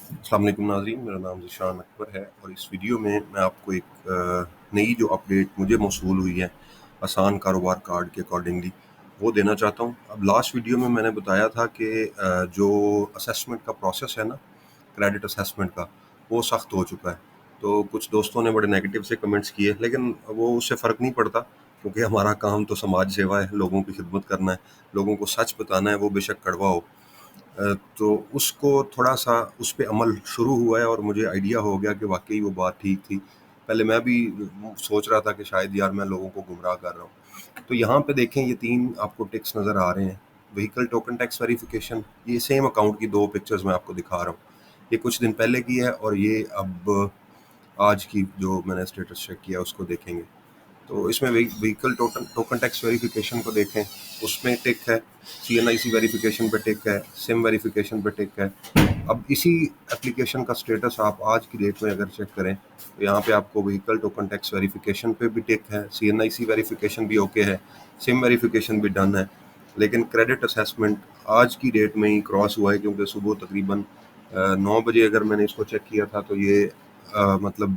السلام علیکم ناظرین، میرا نام ذیشان اکبر ہے اور اس ویڈیو میں میں آپ کو ایک نئی جو اپڈیٹ مجھے موصول ہوئی ہے آسان کاروبار کارڈ کے اکارڈنگلی وہ دینا چاہتا ہوں۔ اب لاسٹ ویڈیو میں نے بتایا تھا کہ جو اسیسمنٹ کا پروسیس ہے نا، کریڈٹ اسیسمنٹ کا، وہ سخت ہو چکا ہے۔ تو کچھ دوستوں نے بڑے نیگیٹو سے کمنٹس کیے، لیکن وہ اس سے فرق نہیں پڑتا، کیونکہ ہمارا کام تو سماج سیوا ہے، لوگوں کی خدمت کرنا ہے، لوگوں کو سچ بتانا ہے، وہ بے شک کڑوا ہو۔ تو اس کو تھوڑا سا اس پہ عمل شروع ہوا ہے اور مجھے آئیڈیا ہو گیا کہ واقعی وہ بات ٹھیک تھی۔ پہلے میں بھی سوچ رہا تھا کہ شاید یار میں لوگوں کو گمراہ کر رہا ہوں۔ تو یہاں پہ دیکھیں، یہ 3 آپ کو ٹکس نظر آ رہے ہیں۔ وہیکل ٹوکن ٹیکس ویریفیکیشن، یہ سیم اکاؤنٹ کی 2 پکچرز میں آپ کو دکھا رہا ہوں۔ یہ کچھ دن پہلے کی ہے اور یہ اب آج کی جو میں نے اسٹیٹس چیک کیا اس کو دیکھیں گے۔ تو اس میں وہیکل ٹوکن ٹیکس ویریفیکیشن کو دیکھیں، اس میں ٹک ہے، CNIC ویریفیکیشن پہ ٹک ہے، سم ویریفیکیشن پہ ٹک ہے۔ اب اسی اپلیکیشن کا سٹیٹس آپ آج کی ڈیٹ میں اگر چیک کریں تو یہاں پہ آپ کو وہیکل ٹوکن ٹیکس ویریفیکیشن پہ بھی ٹک ہے، CNIC ویریفیکیشن بھی اوکے ہے، سم ویریفیکیشن بھی ڈن ہے، لیکن کریڈٹ اسیسمنٹ آج کی ڈیٹ میں ہی کراس ہوا ہے، کیونکہ صبح تقریباً 9 بجے اگر میں نے اس کو چیک کیا تھا تو یہ مطلب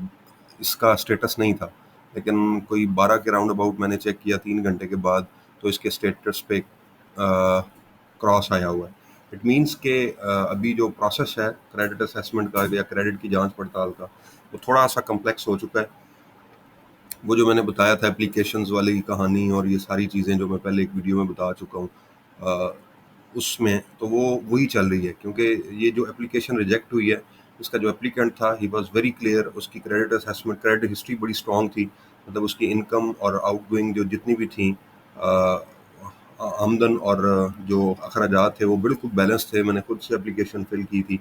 اس کا سٹیٹس نہیں تھا، لیکن کوئی 12 کے راؤنڈ اباؤٹ میں نے چیک کیا 3 گھنٹے کے بعد، تو اس کے سٹیٹس پہ کراس آیا ہوا ہے۔ اٹ مینس کہ ابھی جو پروسیس ہے کریڈٹ اسیسمنٹ کا یا کریڈٹ کی جانچ پڑتال کا، وہ تھوڑا سا کمپلیکس ہو چکا ہے۔ وہ جو میں نے بتایا تھا اپلیکیشنز والی کہانی اور یہ ساری چیزیں جو میں پہلے ایک ویڈیو میں بتا چکا ہوں، اس میں تو وہ وہی چل رہی ہے، کیونکہ یہ جو اپلیکیشن ریجیکٹ ہوئی ہے، اس کا جو اپلیکینٹ تھا ہی واز ویری کلیئر، اس کی کریڈٹ اسیسمنٹ کریڈٹ ہسٹری بڑی اسٹرانگ تھی، مطلب اس کی انکم اور آؤٹ گوئنگ جو جتنی بھی تھیں، آمدن اور جو اخراجات تھے، وہ بالکل بیلنس تھے۔ میں نے خود سے اپلیکیشن فل کی تھی،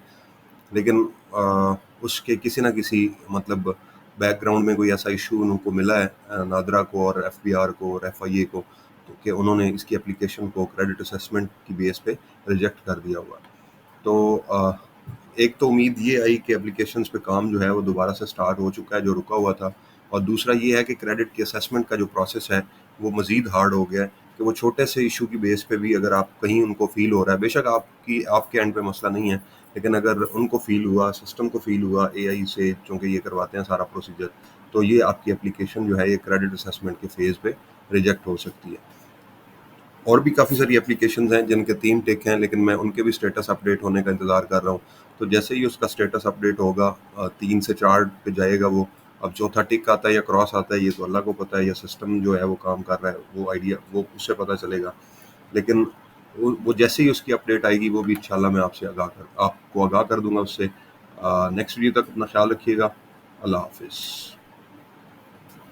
لیکن اس کے کسی نہ کسی مطلب بیک گراؤنڈ میں کوئی ایسا ایشو ان کو ملا ہے، نادرا کو اور FBR کو اور FIA کو، تو کہ انہوں نے اس کی اپلیکیشن کو کریڈٹ اسیسمنٹ کی بیس پہ ریجیکٹ کر دیا ہوا۔ تو ایک تو امید یہ آئی کہ اپلیکیشنز پہ کام جو ہے وہ دوبارہ سے سٹارٹ ہو چکا ہے جو رکا ہوا تھا، اور دوسرا یہ ہے کہ کریڈٹ کی اسیسمنٹ کا جو پروسیس ہے وہ مزید ہارڈ ہو گیا ہے، کہ وہ چھوٹے سے ایشو کی بیس پہ بھی اگر آپ کہیں ان کو فیل ہو رہا ہے، بے شک آپ کے اینڈ پہ مسئلہ نہیں ہے، لیکن اگر ان کو فیل ہوا، سسٹم کو فیل ہوا AI سے، چونکہ یہ کرواتے ہیں سارا پروسیجر، تو یہ آپ کی اپلیکیشن جو ہے یہ کریڈٹ اسیسمنٹ کے فیز پہ ریجیکٹ ہو سکتی ہے۔ اور بھی کافی ساری اپلیکیشنز ہیں جن کے 3 ٹک ہیں، لیکن میں ان کے بھی سٹیٹس اپڈیٹ ہونے کا انتظار کر رہا ہوں۔ تو جیسے ہی اس کا سٹیٹس اپڈیٹ ہوگا، 3 سے 4 پہ جائے گا وہ۔ اب چوتھا ٹک آتا ہے یا کراس آتا ہے، یہ تو اللہ کو پتہ ہے، یا سسٹم جو ہے وہ کام کر رہا ہے، وہ آئیڈیا وہ اس سے پتہ چلے گا۔ لیکن وہ جیسے ہی اس کی اپڈیٹ آئے گی، وہ بھی انشاءاللہ میں آپ کو آگاہ کر دوں گا اس سے۔ نیکسٹ ویڈیو تک اپنا خیال رکھیے گا۔ اللہ حافظ۔